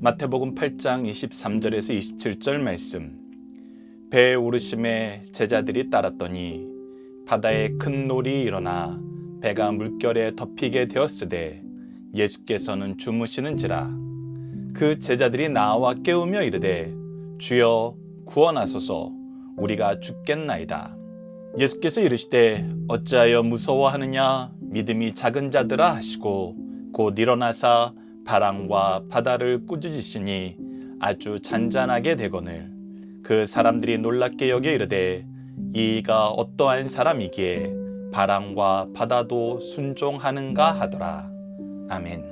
마태복음 8장 23절에서 27절 말씀. 배에 오르심에 제자들이 따랐더니 바다에 큰 놀이 일어나 배가 물결에 덮이게 되었으되 예수께서는 주무시는지라. 그 제자들이 나와 깨우며 이르되 주여 구원하소서, 우리가 죽겠나이다. 예수께서 이르시되 어찌하여 무서워하느냐, 믿음이 작은 자들아 하시고 곧 일어나사 바람과 바다를 꾸짖으시니 아주 잔잔하게 되거늘 그 사람들이 놀랍게 여겨 이르되 이가 어떠한 사람이기에 바람과 바다도 순종하는가 하더라. 아멘.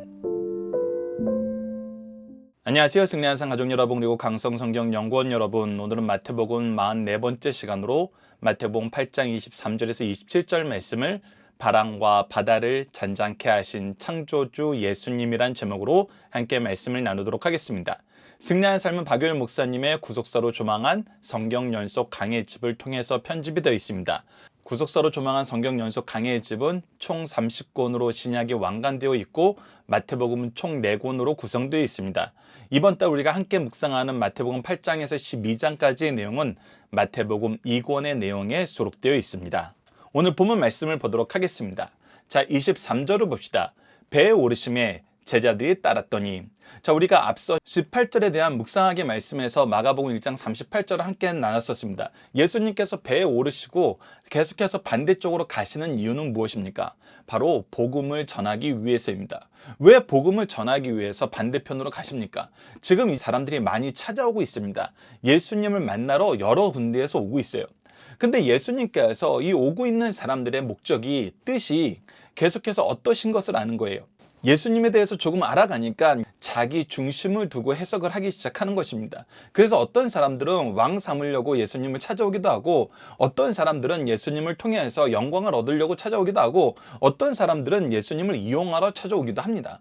안녕하세요. 승리한 항상 가족 여러분, 그리고 강성성경연구원 여러분, 오늘은 마태복음 44번째 시간으로 마태복음 8장 23절에서 27절 말씀을 바람과 바다를 잔잔케 하신 창조주 예수님이란 제목으로 함께 말씀을 나누도록 하겠습니다. 승리한 삶은 박유일 목사님의 구속사로 조망한 성경 연속 강의 집을 통해서 편집이 되어 있습니다. 구속사로 조망한 성경 연속 강의 집은 총 30권으로 신약이 완간되어 있고 마태복음은 총 4권으로 구성되어 있습니다. 이번 달 우리가 함께 묵상하는 마태복음 8장에서 12장까지의 내용은 마태복음 2권의 내용에 수록되어 있습니다. 오늘 본문 말씀을 보도록 하겠습니다. 자, 23절을 봅시다. 배에 오르심에 제자들이 따랐더니. 자, 우리가 앞서 18절에 대한 묵상하기 말씀에서 마가복음 1장 38절을 함께 나눴었습니다. 예수님께서 배에 오르시고 계속해서 반대쪽으로 가시는 이유는 무엇입니까? 바로 복음을 전하기 위해서입니다. 왜 복음을 전하기 위해서 반대편으로 가십니까? 지금 이 사람들이 많이 찾아오고 있습니다. 예수님을 만나러 여러 군데에서 오고 있어요. 근데 예수님께서 이 오고 있는 사람들의 목적이, 뜻이 계속해서 어떠신 것을 아는 거예요. 예수님에 대해서 조금 알아가니까 자기 중심을 두고 해석을 하기 시작하는 것입니다. 그래서 어떤 사람들은 왕 삼으려고 예수님을 찾아오기도 하고, 어떤 사람들은 예수님을 통해서 영광을 얻으려고 찾아오기도 하고, 어떤 사람들은 예수님을 이용하러 찾아오기도 합니다.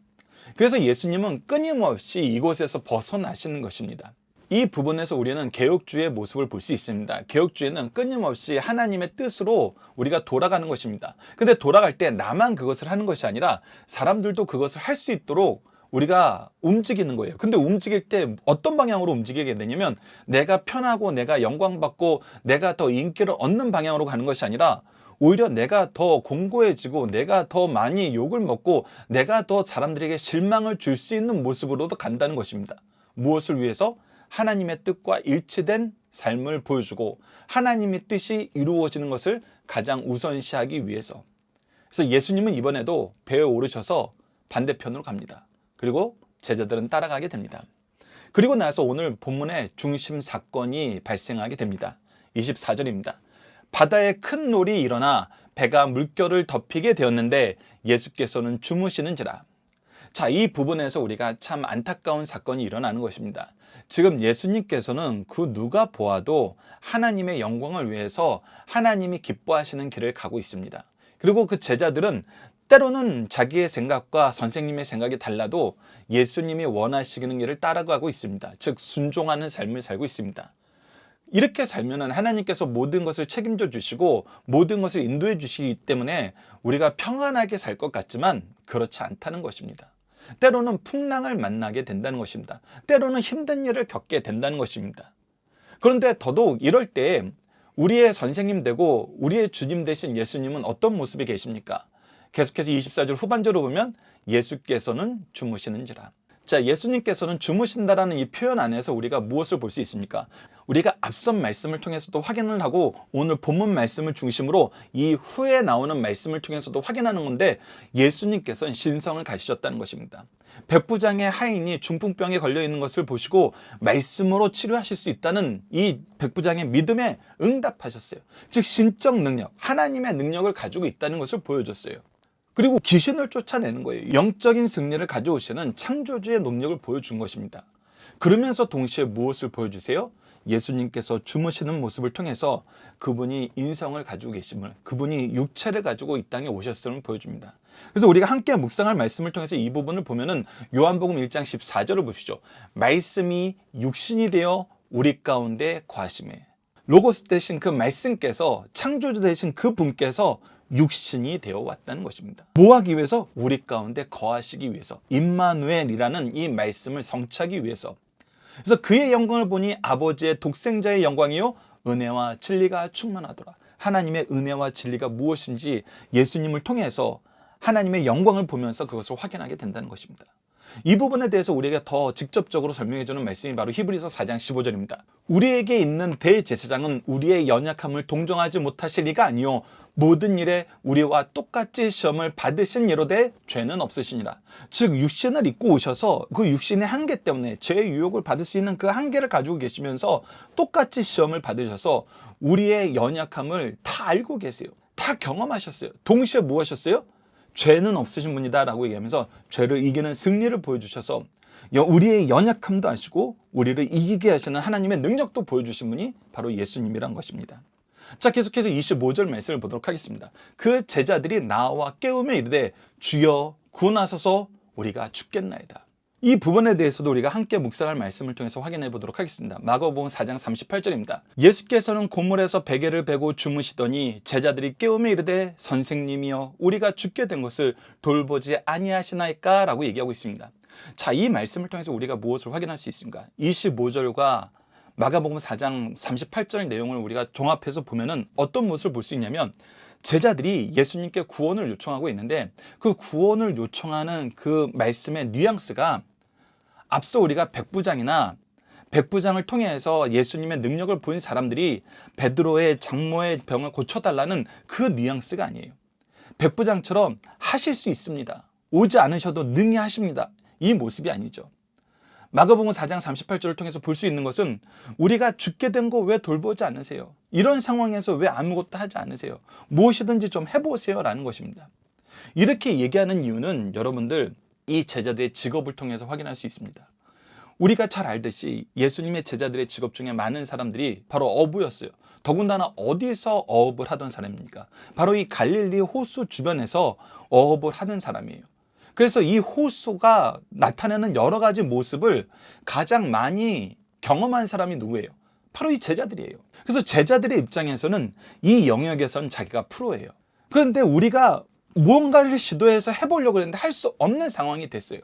그래서 예수님은 끊임없이 이곳에서 벗어나시는 것입니다. 이 부분에서 우리는 개혁주의의 모습을 볼 수 있습니다. 개혁주의는 끊임없이 하나님의 뜻으로 우리가 돌아가는 것입니다. 근데 돌아갈 때 나만 그것을 하는 것이 아니라 사람들도 그것을 할 수 있도록 우리가 움직이는 거예요. 근데 움직일 때 어떤 방향으로 움직이게 되냐면, 내가 편하고 내가 영광받고 내가 더 인기를 얻는 방향으로 가는 것이 아니라 오히려 내가 더 공고해지고 내가 더 많이 욕을 먹고 내가 더 사람들에게 실망을 줄 수 있는 모습으로도 간다는 것입니다. 무엇을 위해서? 하나님의 뜻과 일치된 삶을 보여주고 하나님의 뜻이 이루어지는 것을 가장 우선시하기 위해서. 그래서 예수님은 이번에도 배에 오르셔서 반대편으로 갑니다. 그리고 제자들은 따라가게 됩니다. 그리고 나서 오늘 본문의 중심 사건이 발생하게 됩니다. 24절입니다. 바다에 큰 놀이 일어나 배가 물결을 덮이게 되었는데 예수께서는 주무시는지라. 자, 이 부분에서 우리가 참 안타까운 사건이 일어나는 것입니다. 지금 예수님께서는 그 누가 보아도 하나님의 영광을 위해서 하나님이 기뻐하시는 길을 가고 있습니다. 그리고 그 제자들은 때로는 자기의 생각과 선생님의 생각이 달라도 예수님이 원하시는 길을 따라가고 있습니다. 즉 순종하는 삶을 살고 있습니다. 이렇게 살면은 하나님께서 모든 것을 책임져 주시고 모든 것을 인도해 주시기 때문에 우리가 평안하게 살 것 같지만 그렇지 않다는 것입니다. 때로는 풍랑을 만나게 된다는 것입니다. 때로는 힘든 일을 겪게 된다는 것입니다. 그런데 더더욱 이럴 때 우리의 선생님 되고 우리의 주님 되신 예수님은 어떤 모습이 계십니까? 계속해서 24절 후반절을 보면 예수께서는 주무시는지라. 자, 예수님께서는 주무신다라는 이 표현 안에서 우리가 무엇을 볼 수 있습니까? 우리가 앞선 말씀을 통해서도 확인을 하고 오늘 본문 말씀을 중심으로 이 후에 나오는 말씀을 통해서도 확인하는 건데, 예수님께서는 신성을 가지셨다는 것입니다. 백부장의 하인이 중풍병에 걸려 있는 것을 보시고 말씀으로 치료하실 수 있다는 이 백부장의 믿음에 응답하셨어요. 즉 신적 능력, 하나님의 능력을 가지고 있다는 것을 보여줬어요. 그리고 귀신을 쫓아내는 거예요. 영적인 승리를 가져오시는 창조주의 능력을 보여준 것입니다. 그러면서 동시에 무엇을 보여주세요? 예수님께서 주무시는 모습을 통해서 그분이 인성을 가지고 계심을, 그분이 육체를 가지고 이 땅에 오셨음을 보여줍니다. 그래서 우리가 함께 묵상할 말씀을 통해서 이 부분을 보면은 요한복음 1장 14절을 보십시오. 말씀이 육신이 되어 우리 가운데 거하심에. 로고스 대신 그 말씀께서, 창조주 되신 그 분께서 육신이 되어 왔다는 것입니다. 뭐 하기 위해서? 우리 가운데 거하시기 위해서. 임마누엘이라는 이 말씀을 성취하기 위해서. 그래서 그의 영광을 보니 아버지의 독생자의 영광이요 은혜와 진리가 충만하더라. 하나님의 은혜와 진리가 무엇인지 예수님을 통해서 하나님의 영광을 보면서 그것을 확인하게 된다는 것입니다. 이 부분에 대해서 우리에게 더 직접적으로 설명해 주는 말씀이 바로 히브리서 4장 15절입니다. 우리에게 있는 대제사장은 우리의 연약함을 동정하지 못하실 리가 아니요 모든 일에 우리와 똑같이 시험을 받으신 이로되 죄는 없으시니라. 즉 육신을 입고 오셔서 그 육신의 한계 때문에 죄의 유혹을 받을 수 있는 그 한계를 가지고 계시면서 똑같이 시험을 받으셔서 우리의 연약함을 다 알고 계세요. 다 경험하셨어요. 동시에 뭐 하셨어요? 죄는 없으신 분이다 라고 얘기하면서 죄를 이기는 승리를 보여주셔서 우리의 연약함도 아시고 우리를 이기게 하시는 하나님의 능력도 보여주신 분이 바로 예수님이란 것입니다. 자, 계속해서 25절 말씀을 보도록 하겠습니다. 그 제자들이 나와 깨우며 이르되 주여 구원하소서 우리가 죽겠나이다. 이 부분에 대해서도 우리가 함께 묵상할 말씀을 통해서 확인해 보도록 하겠습니다. 마가복음 4장 38절입니다. 예수께서는 고물에서 베개를 베고 주무시더니 제자들이 깨우며 이르되 선생님이여 우리가 죽게 된 것을 돌보지 아니하시나이까 라고 얘기하고 있습니다. 자, 이 말씀을 통해서 우리가 무엇을 확인할 수 있습니까? 25절과 마가복음 4장 38절 내용을 우리가 종합해서 보면은 어떤 모습을 볼 수 있냐면 제자들이 예수님께 구원을 요청하고 있는데 그 구원을 요청하는 그 말씀의 뉘앙스가 앞서 우리가 백부장을 통해서 예수님의 능력을 보인 사람들이 베드로의 장모의 병을 고쳐달라는 그 뉘앙스가 아니에요. 백부장처럼 하실 수 있습니다. 오지 않으셔도 능히 하십니다. 이 모습이 아니죠. 마가복음 4장 38절을 통해서 볼 수 있는 것은 우리가 죽게 된 거 왜 돌보지 않으세요? 이런 상황에서 왜 아무것도 하지 않으세요? 무엇이든지 좀 해보세요 라는 것입니다. 이렇게 얘기하는 이유는 여러분들 이 제자들의 직업을 통해서 확인할 수 있습니다. 우리가 잘 알듯이 예수님의 제자들의 직업 중에 많은 사람들이 바로 어부였어요. 더군다나 어디서 어업을 하던 사람입니까? 바로 이 갈릴리 호수 주변에서 어업을 하는 사람이에요. 그래서 이 호수가 나타내는 여러 가지 모습을 가장 많이 경험한 사람이 누구예요? 바로 이 제자들이에요. 그래서 제자들의 입장에서는 이 영역에선 자기가 프로예요. 그런데 우리가 무언가를 시도해서 해보려고 했는데 할 수 없는 상황이 됐어요.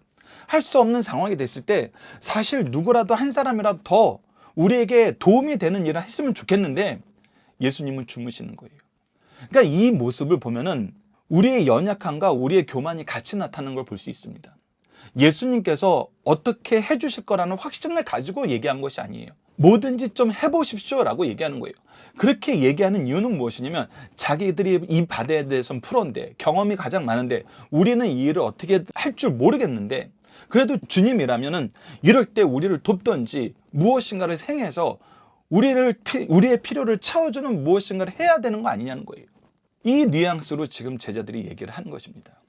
할 수 없는 상황이 됐을 때 사실 누구라도 한 사람이라도 더 우리에게 도움이 되는 일을 했으면 좋겠는데 예수님은 주무시는 거예요. 그러니까 이 모습을 보면은 우리의 연약함과 우리의 교만이 같이 나타나는 걸 볼 수 있습니다. 예수님께서 어떻게 해주실 거라는 확신을 가지고 얘기한 것이 아니에요. 뭐든지 좀 해보십시오 라고 얘기하는 거예요. 그렇게 얘기하는 이유는 무엇이냐면 자기들이 이 바다에 대해서는 프로인데 경험이 가장 많은데 우리는 이 일을 어떻게 할 줄 모르겠는데 그래도 주님이라면은 이럴 때 우리를 돕든지 무엇인가를 행해서 우리의 필요를 채워주는 무엇인가를 해야 되는 거 아니냐는 거예요. 이 뉘앙스로 지금 제자들이 얘기를 하는 것입니다.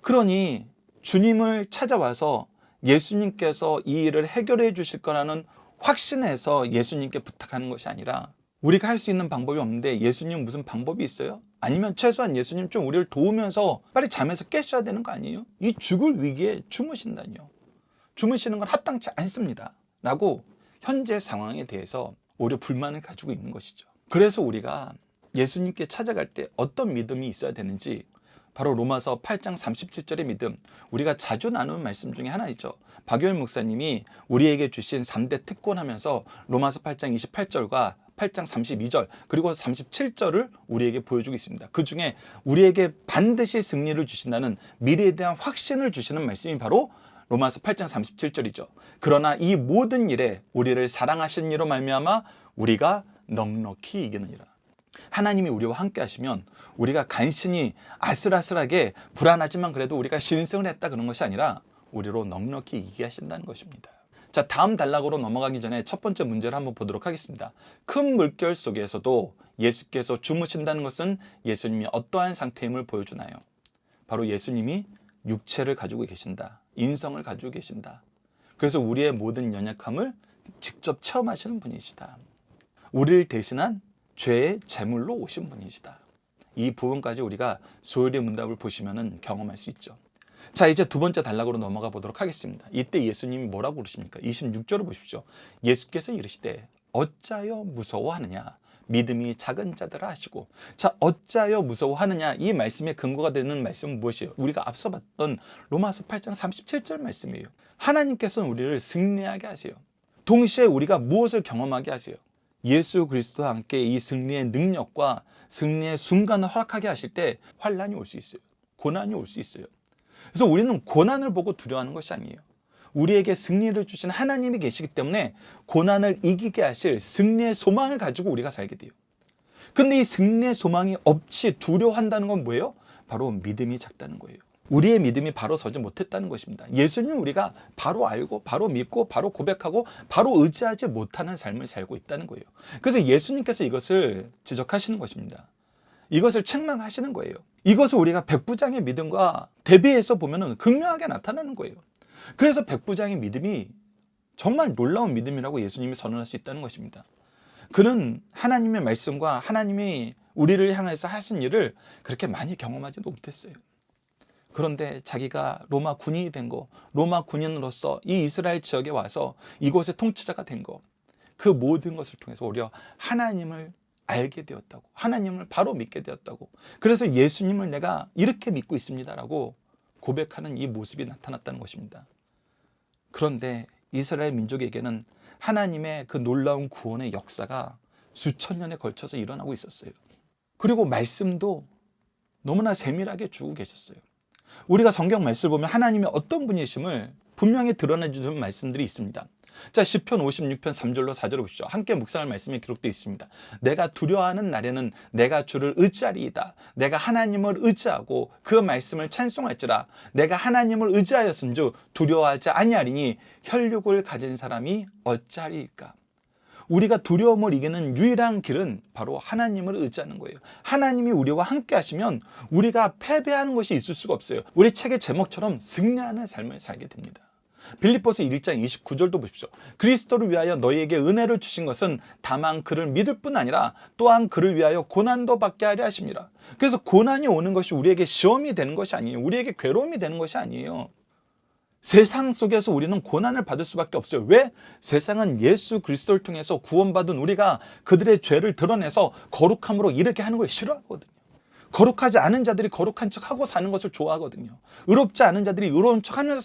그러니 주님을 찾아와서 예수님께서 이 일을 해결해 주실 거라는 확신에서 예수님께 부탁하는 것이 아니라 우리가 할 수 있는 방법이 없는데 예수님 무슨 방법이 있어요? 아니면 최소한 예수님 좀 우리를 도우면서 빨리 잠에서 깨셔야 되는 거 아니에요? 이 죽을 위기에 주무신다니요. 주무시는 건 합당치 않습니다. 라고 현재 상황에 대해서 오히려 불만을 가지고 있는 것이죠. 그래서 우리가 예수님께 찾아갈 때 어떤 믿음이 있어야 되는지 바로 로마서 8장 37절의 믿음, 우리가 자주 나누는 말씀 중에 하나이죠. 박효일 목사님이 우리에게 주신 3대 특권하면서 로마서 8장 28절과 8장 32절 그리고 37절을 우리에게 보여주고 있습니다. 그 중에 우리에게 반드시 승리를 주신다는 미래에 대한 확신을 주시는 말씀이 바로 로마서 8장 37절이죠. 그러나 이 모든 일에 우리를 사랑하신 이로 말미암아 우리가 넉넉히 이기느니라. 하나님이 우리와 함께 하시면 우리가 간신히 아슬아슬하게 불안하지만 그래도 우리가 신승을 했다 그런 것이 아니라 우리로 넉넉히 이기게 하신다는 것입니다. 자, 다음 단락으로 넘어가기 전에 첫 번째 문제를 한번 보도록 하겠습니다. 큰 물결 속에서도 예수께서 주무신다는 것은 예수님이 어떠한 상태임을 보여주나요? 바로 예수님이 육체를 가지고 계신다. 인성을 가지고 계신다. 그래서 우리의 모든 연약함을 직접 체험하시는 분이시다. 우리를 대신한 죄의 제물로 오신 분이시다. 이 부분까지 우리가 소율의 문답을 보시면 경험할 수 있죠. 자, 이제 두 번째 단락으로 넘어가 보도록 하겠습니다. 이때 예수님이 뭐라고 그러십니까? 26절을 보십시오. 예수께서 이르시되 어찌하여 무서워하느냐? 믿음이 작은 자들아 하시고. 자, 어찌하여 무서워하느냐? 이 말씀의 근거가 되는 말씀은 무엇이에요? 우리가 앞서 봤던 로마서 8장 37절 말씀이에요. 하나님께서는 우리를 승리하게 하세요. 동시에 우리가 무엇을 경험하게 하세요? 예수 그리스도와 함께 이 승리의 능력과 승리의 순간을 허락하게 하실 때 환난이 올 수 있어요. 고난이 올 수 있어요. 그래서 우리는 고난을 보고 두려워하는 것이 아니에요. 우리에게 승리를 주신 하나님이 계시기 때문에 고난을 이기게 하실 승리의 소망을 가지고 우리가 살게 돼요. 근데 이 승리의 소망이 없이 두려워한다는 건 뭐예요? 바로 믿음이 작다는 거예요. 우리의 믿음이 바로 서지 못했다는 것입니다. 예수님 우리가 바로 알고 바로 믿고 바로 고백하고 바로 의지하지 못하는 삶을 살고 있다는 거예요. 그래서 예수님께서 이것을 지적하시는 것입니다. 이것을 책망하시는 거예요. 이것을 우리가 백부장의 믿음과 대비해서 보면 극명하게 나타나는 거예요. 그래서 백부장의 믿음이 정말 놀라운 믿음이라고 예수님이 선언할 수 있다는 것입니다. 그는 하나님의 말씀과 하나님이 우리를 향해서 하신 일을 그렇게 많이 경험하지도 못했어요. 그런데 자기가 로마 군인이 된 거, 로마 군인으로서 이 이스라엘 지역에 와서 이곳의 통치자가 된 거, 그 모든 것을 통해서 오히려 하나님을 알게 되었다고, 하나님을 바로 믿게 되었다고, 그래서 예수님을 내가 이렇게 믿고 있습니다라고 고백하는 이 모습이 나타났다는 것입니다. 그런데 이스라엘 민족에게는 하나님의 그 놀라운 구원의 역사가 수천 년에 걸쳐서 일어나고 있었어요. 그리고 말씀도 너무나 세밀하게 주고 계셨어요. 우리가 성경 말씀을 보면 하나님이 어떤 분이심을 분명히 드러내주는 말씀들이 있습니다. 자, 시편 56편 3절로 4절을 보시죠. 함께 묵상할 말씀이 기록되어 있습니다. 내가 두려워하는 날에는 내가 주를 의지하리이다. 내가 하나님을 의지하고 그 말씀을 찬송할지라. 내가 하나님을 의지하였은즉 두려워하지 아니하리니 혈육을 가진 사람이 어찌하리이까. 우리가 두려움을 이기는 유일한 길은 바로 하나님을 의지하는 거예요. 하나님이 우리와 함께 하시면 우리가 패배하는 것이 있을 수가 없어요. 우리 책의 제목처럼 승리하는 삶을 살게 됩니다. 빌립보서 1장 29절도 보십시오. 그리스도를 위하여 너희에게 은혜를 주신 것은 다만 그를 믿을 뿐 아니라 또한 그를 위하여 고난도 받게 하려 하심이라. 그래서 고난이 오는 것이 우리에게 시험이 되는 것이 아니에요. 우리에게 괴로움이 되는 것이 아니에요. 세상 속에서 우리는 고난을 받을 수밖에 없어요. 왜? 세상은 예수 그리스도를 통해서 구원받은 우리가 그들의 죄를 드러내서 거룩함으로 이르게 하는 걸 싫어하거든요. 거룩하지 않은 자들이 거룩한 척하고 사는 것을 좋아하거든요. 의롭지 않은 자들이 의로운 척하면서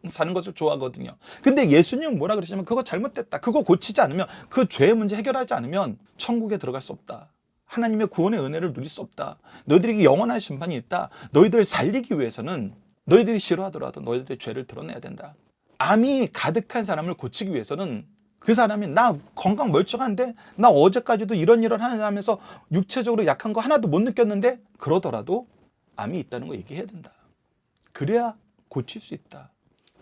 사는 것을 좋아하거든요. 근데 예수님은 뭐라 그러시냐면 그거 잘못됐다. 그거 고치지 않으면, 그 죄의 문제 해결하지 않으면 천국에 들어갈 수 없다. 하나님의 구원의 은혜를 누릴 수 없다. 너희들에게 영원한 심판이 있다. 너희들을 살리기 위해서는 너희들이 싫어하더라도 너희들의 죄를 드러내야 된다. 암이 가득한 사람을 고치기 위해서는 그 사람이 나 건강 멀쩡한데 나 어제까지도 이런 하면서 육체적으로 약한 거 하나도 못 느꼈는데 그러더라도 암이 있다는 거 얘기해야 된다. 그래야 고칠 수 있다.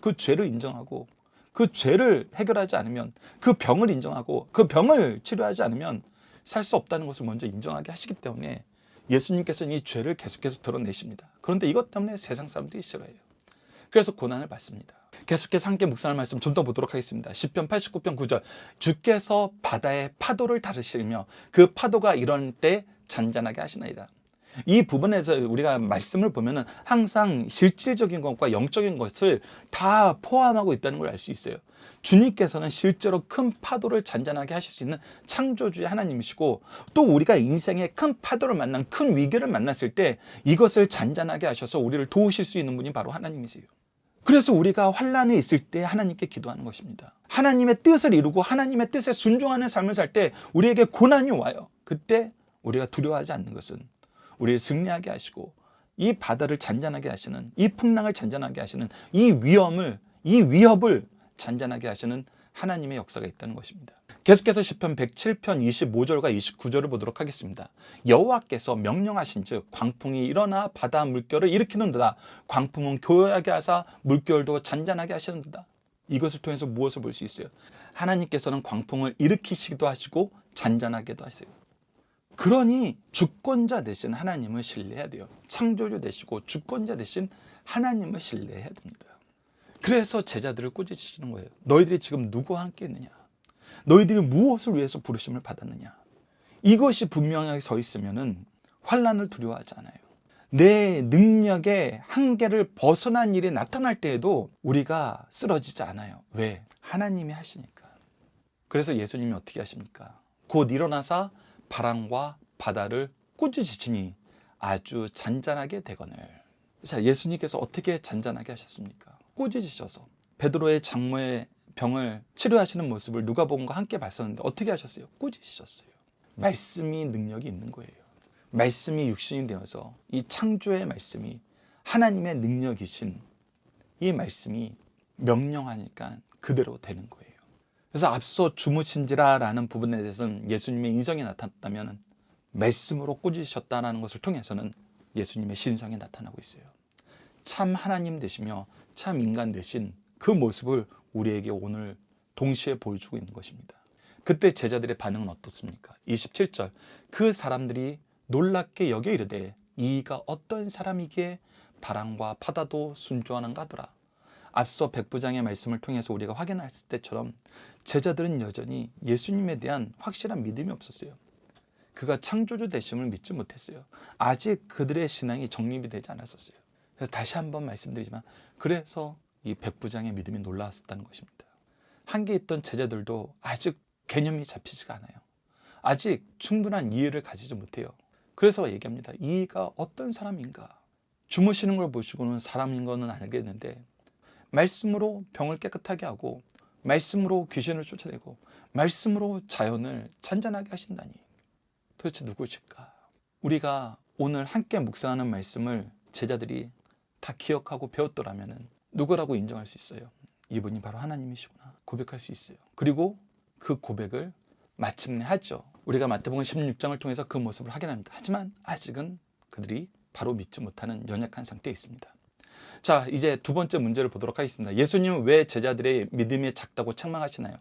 그 죄를 인정하고 그 죄를 해결하지 않으면, 그 병을 인정하고 그 병을 치료하지 않으면 살 수 없다는 것을 먼저 인정하게 하시기 때문에 예수님께서는 이 죄를 계속해서 드러내십니다. 그런데 이것 때문에 세상 사람들이 싫어해요. 그래서 고난을 받습니다. 계속해서 함께 묵상할 말씀 좀 더 보도록 하겠습니다. 시편 89편 9절. 주께서 바다의 파도를 다루시며 그 파도가 일어날 때 잔잔하게 하시나이다. 이 부분에서 우리가 말씀을 보면은 항상 실질적인 것과 영적인 것을 다 포함하고 있다는 걸 알 수 있어요. 주님께서는 실제로 큰 파도를 잔잔하게 하실 수 있는 창조주의 하나님이시고, 또 우리가 인생의 큰 파도를 큰 위기를 만났을 때 이것을 잔잔하게 하셔서 우리를 도우실 수 있는 분이 바로 하나님이세요. 그래서 우리가 환난에 있을 때 하나님께 기도하는 것입니다. 하나님의 뜻을 이루고 하나님의 뜻에 순종하는 삶을 살 때 우리에게 고난이 와요. 그때 우리가 두려워하지 않는 것은 우리를 승리하게 하시고 이 바다를 잔잔하게 하시는, 이 풍랑을 잔잔하게 하시는, 이 위협을 잔잔하게 하시는 하나님의 역사가 있다는 것입니다. 계속해서 시편 107편 25절과 29절을 보도록 하겠습니다. 여호와께서 명령하신즉 광풍이 일어나 바다 물결을 일으키는도다. 광풍은 교야하게 하사 물결도 잔잔하게 하시는도다. 이것을 통해서 무엇을 볼 수 있어요? 하나님께서는 광풍을 일으키시기도 하시고 잔잔하게도 하세요. 그러니 주권자 되신 하나님을 신뢰해야 돼요. 창조주 되시고 주권자 되신 하나님을 신뢰해야 됩니다. 그래서 제자들을 꾸짖으시는 거예요. 너희들이 지금 누구와 함께 있느냐? 너희들이 무엇을 위해서 부르심을 받았느냐? 이것이 분명하게 서 있으면은 환난을 두려워하지 않아요. 내 능력의 한계를 벗어난 일이 나타날 때에도 우리가 쓰러지지 않아요. 왜? 하나님이 하시니까. 그래서 예수님이 어떻게 하십니까? 곧 일어나사 바람과 바다를 꾸짖으시니 아주 잔잔하게 되거늘. 자, 예수님께서 어떻게 잔잔하게 하셨습니까? 꾸짖으셔서 베드로의 장모의 병을 치료하시는 모습을 누가복음과 함께 봤었는데 어떻게 하셨어요? 꾸짖으셨어요. 말씀이 능력이 있는 거예요. 말씀이 육신이 되어서 이 창조의 말씀이 하나님의 능력이신 이 말씀이 명령하니까 그대로 되는 거예요. 그래서 앞서 주무신지라라는 부분에 대해서는 예수님의 인성이 나타났다면 말씀으로 꾸짖으셨다는 것을 통해서는 예수님의 신성이 나타나고 있어요. 참 하나님 되시며 참 인간 되신 그 모습을 우리에게 오늘 동시에 보여주고 있는 것입니다. 그때 제자들의 반응은 어떻습니까? 27절 그 사람들이 놀랍게 여겨 이르되 이가 어떤 사람이기에 바람과 바다도 순종하는가 하더라. 앞서 백부장의 말씀을 통해서 우리가 확인했을 때처럼 제자들은 여전히 예수님에 대한 확실한 믿음이 없었어요. 그가 창조주 되심을 믿지 못했어요. 아직 그들의 신앙이 정립이 되지 않았었어요. 그래서 다시 한번 말씀드리지만 그래서 이 백부장의 믿음이 놀라웠다는 것입니다. 한계 있던 제자들도 아직 개념이 잡히지가 않아요. 아직 충분한 이해를 가지지 못해요. 그래서 얘기합니다. 이가 어떤 사람인가? 주무시는 걸 보시고는 사람인 거는 알겠는데 말씀으로 병을 깨끗하게 하고 말씀으로 귀신을 쫓아내고 말씀으로 자연을 잔잔하게 하신다니 도대체 누구실까? 우리가 오늘 함께 묵상하는 말씀을 제자들이 다 기억하고 배웠더라면 누구라고 인정할 수 있어요? 이분이 바로 하나님이시구나 고백할 수 있어요. 그리고 그 고백을 마침내 하죠. 우리가 마태복음 16장을 통해서 그 모습을 확인합니다. 하지만 아직은 그들이 바로 믿지 못하는 연약한 상태에 있습니다. 자, 이제 두 번째 문제를 보도록 하겠습니다. 예수님은 왜 제자들의 믿음이 작다고 책망하시나요?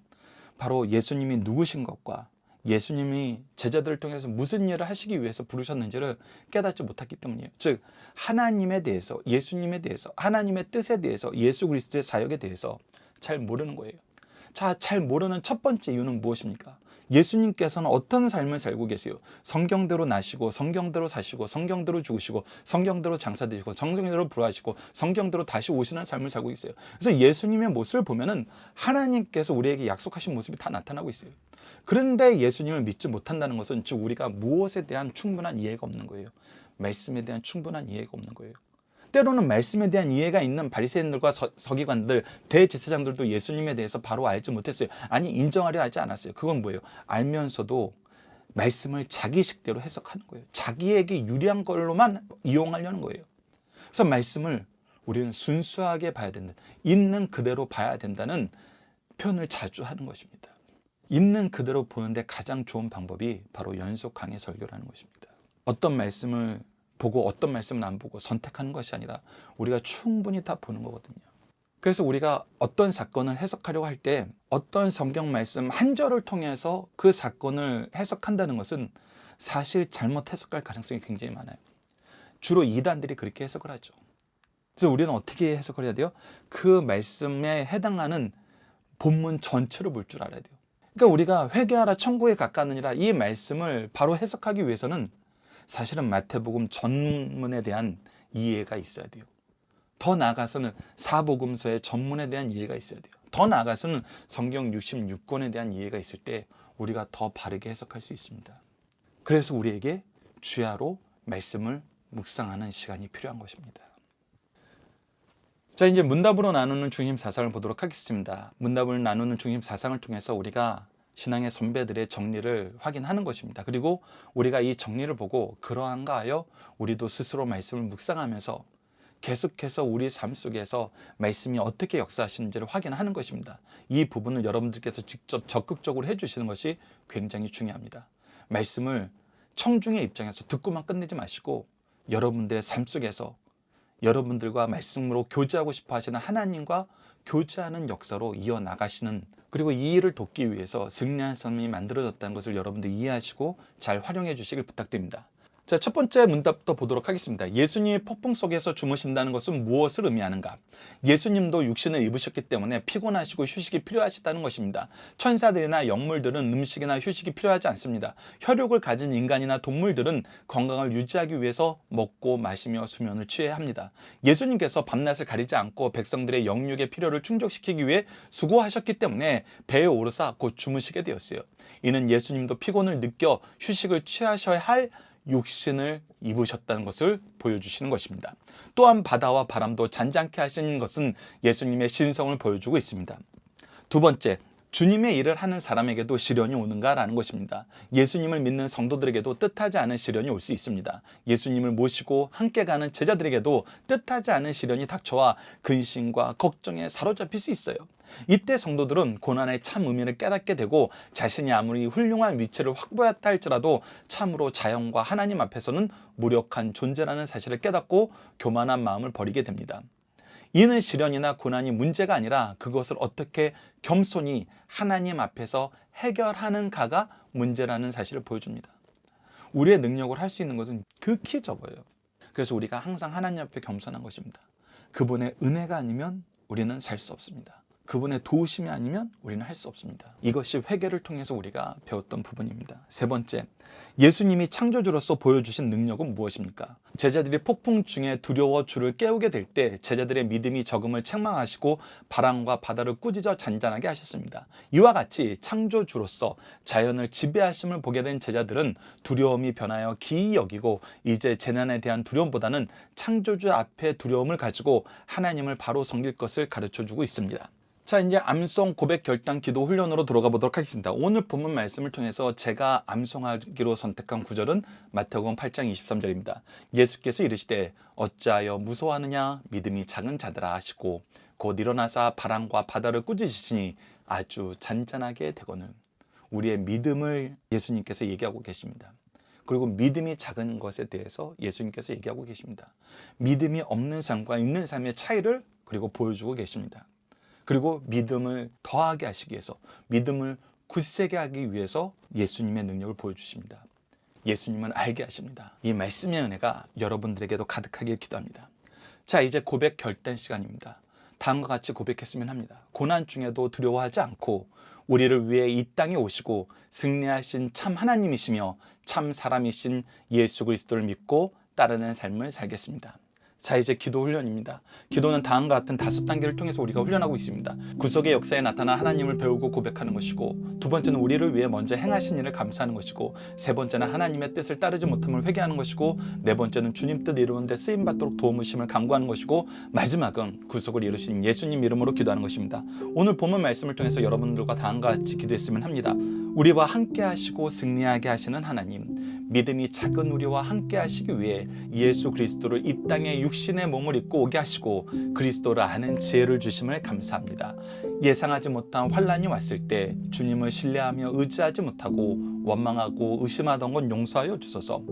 바로 예수님이 누구신 것과 예수님이 제자들을 통해서 무슨 일을 하시기 위해서 부르셨는지를 깨닫지 못했기 때문이에요. 즉 하나님에 대해서, 예수님에 대해서, 하나님의 뜻에 대해서, 예수 그리스도의 사역에 대해서 잘 모르는 거예요. 자, 잘 모르는 첫 번째 이유는 무엇입니까? 예수님께서는 어떤 삶을 살고 계세요? 성경대로 나시고 성경대로 사시고 성경대로 죽으시고 성경대로 장사되시고 성경대로 부활하시고 성경대로 다시 오시는 삶을 살고 있어요. 그래서 예수님의 모습을 보면은 하나님께서 우리에게 약속하신 모습이 다 나타나고 있어요. 그런데 예수님을 믿지 못한다는 것은 즉 우리가 무엇에 대한 충분한 이해가 없는 거예요. 말씀에 대한 충분한 이해가 없는 거예요. 때로는 말씀에 대한 이해가 있는 바리새인들과 서기관들, 대제사장들도 예수님에 대해서 바로 알지 못했어요. 아니 인정하려 하지 않았어요. 그건 뭐예요? 알면서도 말씀을 자기 식대로 해석하는 거예요. 자기에게 유리한 걸로만 이용하려는 거예요. 그래서 말씀을 우리는 순수하게 봐야 된다. 있는 그대로 봐야 된다는 표현을 자주 하는 것입니다. 있는 그대로 보는데 가장 좋은 방법이 바로 연속 강해 설교라는 것입니다. 어떤 말씀을 보고 어떤 말씀은 안 보고 선택하는 것이 아니라 우리가 충분히 다 보는 거거든요. 그래서 우리가 어떤 사건을 해석하려고 할 때 어떤 성경 말씀 한 절을 통해서 그 사건을 해석한다는 것은 사실 잘못 해석할 가능성이 굉장히 많아요. 주로 이단들이 그렇게 해석을 하죠. 그래서 우리는 어떻게 해석을 해야 돼요? 그 말씀에 해당하는 본문 전체로 볼 줄 알아야 돼요. 그러니까 우리가 회개하라 천국에 가까우니라 이 말씀을 바로 해석하기 위해서는 사실은 마태복음 전문에 대한 이해가 있어야 돼요. 더 나아가서는 사복음서의 전문에 대한 이해가 있어야 돼요. 더 나아가서는 성경 66권에 대한 이해가 있을 때 우리가 더 바르게 해석할 수 있습니다. 그래서 우리에게 주야로 말씀을 묵상하는 시간이 필요한 것입니다. 자, 이제 문답으로 나누는 중심 사상을 보도록 하겠습니다. 문답을 나누는 중심 사상을 통해서 우리가 신앙의 선배들의 정리를 확인하는 것입니다. 그리고 우리가 이 정리를 보고 그러한가 하여 우리도 스스로 말씀을 묵상하면서 계속해서 우리 삶 속에서 말씀이 어떻게 역사하시는지를 확인하는 것입니다. 이 부분을 여러분들께서 직접 적극적으로 해주시는 것이 굉장히 중요합니다. 말씀을 청중의 입장에서 듣고만 끝내지 마시고 여러분들의 삶 속에서 여러분들과 말씀으로 교제하고 싶어 하시는 하나님과 교제하는 역사로 이어나가시는, 그리고 이 일을 돕기 위해서 승리한 삶이 만들어졌다는 것을 여러분들 이해하시고 잘 활용해 주시길 부탁드립니다. 자, 첫 번째 문답도 보도록 하겠습니다. 예수님이 폭풍 속에서 주무신다는 것은 무엇을 의미하는가? 예수님도 육신을 입으셨기 때문에 피곤하시고 휴식이 필요하시다는 것입니다. 천사들이나 영물들은 음식이나 휴식이 필요하지 않습니다. 혈육을 가진 인간이나 동물들은 건강을 유지하기 위해서 먹고 마시며 수면을 취해야 합니다. 예수님께서 밤낮을 가리지 않고 백성들의 영육의 필요를 충족시키기 위해 수고하셨기 때문에 배에 오르사 곧 주무시게 되었어요. 이는 예수님도 피곤을 느껴 휴식을 취하셔야 할 육신을 입으셨다는 것을 보여주시는 것입니다. 또한 바다와 바람도 잔잔케 하신 것은 예수님의 신성을 보여주고 있습니다. 두 번째, 주님의 일을 하는 사람에게도 시련이 오는가라는 것입니다. 예수님을 믿는 성도들에게도 뜻하지 않은 시련이 올 수 있습니다. 예수님을 모시고 함께 가는 제자들에게도 뜻하지 않은 시련이 닥쳐와 근심과 걱정에 사로잡힐 수 있어요. 이때 성도들은 고난의 참 의미를 깨닫게 되고 자신이 아무리 훌륭한 위치를 확보했다 할지라도 참으로 자연과 하나님 앞에서는 무력한 존재라는 사실을 깨닫고 교만한 마음을 버리게 됩니다. 이는 시련이나 고난이 문제가 아니라 그것을 어떻게 겸손히 하나님 앞에서 해결하는가가 문제라는 사실을 보여줍니다. 우리의 능력을 할 수 있는 것은 극히 적어요. 그래서 우리가 항상 하나님 앞에 겸손한 것입니다. 그분의 은혜가 아니면 우리는 살 수 없습니다. 그분의 도우심이 아니면 우리는 할 수 없습니다. 이것이 회개를 통해서 우리가 배웠던 부분입니다. 세 번째, 예수님이 창조주로서 보여주신 능력은 무엇입니까? 제자들이 폭풍 중에 두려워 주를 깨우게 될 때 제자들의 믿음이 적음을 책망하시고 바람과 바다를 꾸짖어 잔잔하게 하셨습니다. 이와 같이 창조주로서 자연을 지배하심을 보게 된 제자들은 두려움이 변하여 기이 여기고 이제 재난에 대한 두려움보다는 창조주 앞에 두려움을 가지고 하나님을 바로 섬길 것을 가르쳐주고 있습니다. 자, 이제 암송 고백 결단 기도 훈련으로 들어가 보도록 하겠습니다. 오늘 본문 말씀을 통해서 제가 암송하기로 선택한 구절은 마태복음 8장 23절입니다. 예수께서 이르시되 어찌하여 무서워하느냐 믿음이 작은 자들아 하시고 곧 일어나사 바람과 바다를 꾸짖으시니 아주 잔잔하게 되거늘. 우리의 믿음을 예수님께서 얘기하고 계십니다. 그리고 믿음이 작은 것에 대해서 예수님께서 얘기하고 계십니다. 믿음이 없는 삶과 있는 삶의 차이를 그리고 보여주고 계십니다. 그리고 믿음을 더하게 하시기 위해서, 믿음을 굳세게 하기 위해서 예수님의 능력을 보여주십니다. 예수님은 알게 하십니다. 이 말씀의 은혜가 여러분들에게도 가득하길 기도합니다. 자, 이제 고백 결단 시간입니다. 다음과 같이 고백했으면 합니다. 고난 중에도 두려워하지 않고 우리를 위해 이 땅에 오시고 승리하신 참 하나님이시며 참 사람이신 예수 그리스도를 믿고 따르는 삶을 살겠습니다. 자, 이제 기도 훈련입니다. 기도는 다음과 같은 5단계를 통해서 우리가 훈련하고 있습니다. 구속의 역사에 나타난 하나님을 배우고 고백하는 것이고, 두 번째는 우리를 위해 먼저 행하신 일을 감사하는 것이고, 세 번째는 하나님의 뜻을 따르지 못함을 회개하는 것이고, 네 번째는 주님 뜻 이루는 데 쓰임받도록 도움의심을 간구하는 것이고, 마지막은 구속을 이루신 예수님 이름으로 기도하는 것입니다. 오늘 본문 말씀을 통해서 여러분들과 다음과 같이 기도했으면 합니다. 우리와 함께 하시고 승리하게 하시는 하나님, 믿음이 작은 우리와 함께 하시기 위해 예수 그리스도를 이 땅에 육신의 몸을 입고 오게 하시고 그리스도를 아는 지혜를 주심을 감사합니다. 예상하지 못한 환난이 왔을 때 주님을 신뢰하며 의지하지 못하고 원망하고 의심하던 건 용서하여 주소서.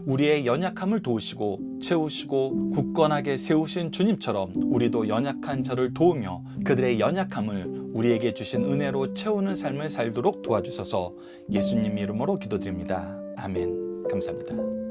우리의 연약함을 도우시고 채우시고 굳건하게 세우신 주님처럼 우리도 연약한 자를 도우며 그들의 연약함을 우리에게 주신 은혜로 채우는 삶을 살도록 도와주소서. 예수님 이름으로 기도드립니다. 아멘. 감사합니다.